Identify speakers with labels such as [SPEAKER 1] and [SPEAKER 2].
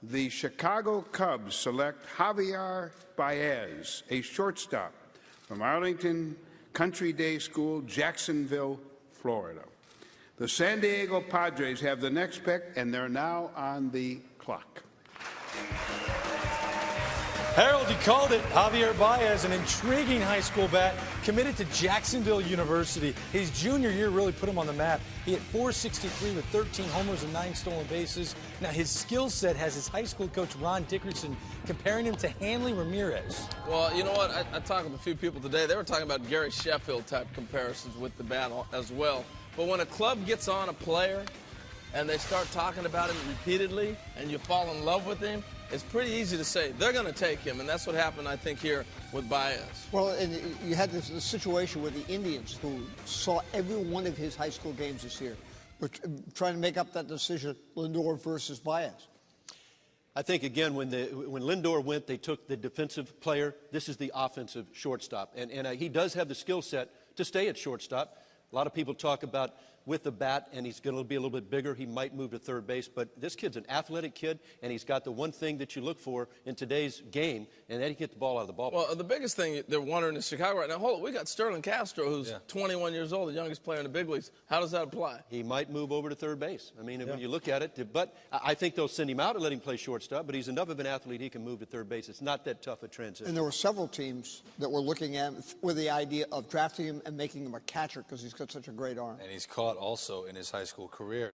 [SPEAKER 1] the Chicago Cubs select Javier Baéz, a shortstop from Arlington Country Day School, Jacksonville, Florida. The San Diego Padres have the next pick, and they're now on the clock.
[SPEAKER 2] Harold, you called it. Javier Baez, an intriguing high school bat, committed to Jacksonville University. His junior year really put him on the map. He hit .463 with 13 homers and 9 stolen bases. Now, his skill set has his high school coach, Ron Dickerson, comparing him to Hanley Ramirez.
[SPEAKER 3] Well, you know what? I talked with a few people today. They were talking about Gary Sheffield-type comparisons with the bat as well. But when a club gets on a player and they start talking about him repeatedly and you fall in love with him, it's pretty easy to say they're going to take him, and that's what happened, I think, here with Baez.
[SPEAKER 4] Well, and you had this situation with the Indians, who saw every one of his high school games this year, trying to make up that decision, Lindor versus Baez.
[SPEAKER 5] I think, again, when Lindor went, they took the defensive player. This is the offensive shortstop, and he does have the skill set to stay at shortstop. A lot of people talk about with the bat, and he's going to be a little bit bigger. He might move to third base, but this kid's an athletic kid, and he's got the one thing that you look for in today's game, and that he get the ball out of the ballpark.
[SPEAKER 3] Well, the biggest thing they're wondering in Chicago right now, hold on, we got Sterling Castro, who's 21 years old, the youngest player in the big leagues. How does that apply?
[SPEAKER 5] He might move over to third base. I mean, when you look at it, but I think they'll send him out and let him play shortstop, but he's enough of an athlete he can move to third base. It's not that tough a transition.
[SPEAKER 4] And there were several teams that were looking at him with the idea of drafting him and making him a catcher because he's got such a great arm.
[SPEAKER 6] And he's caught also in his high school career.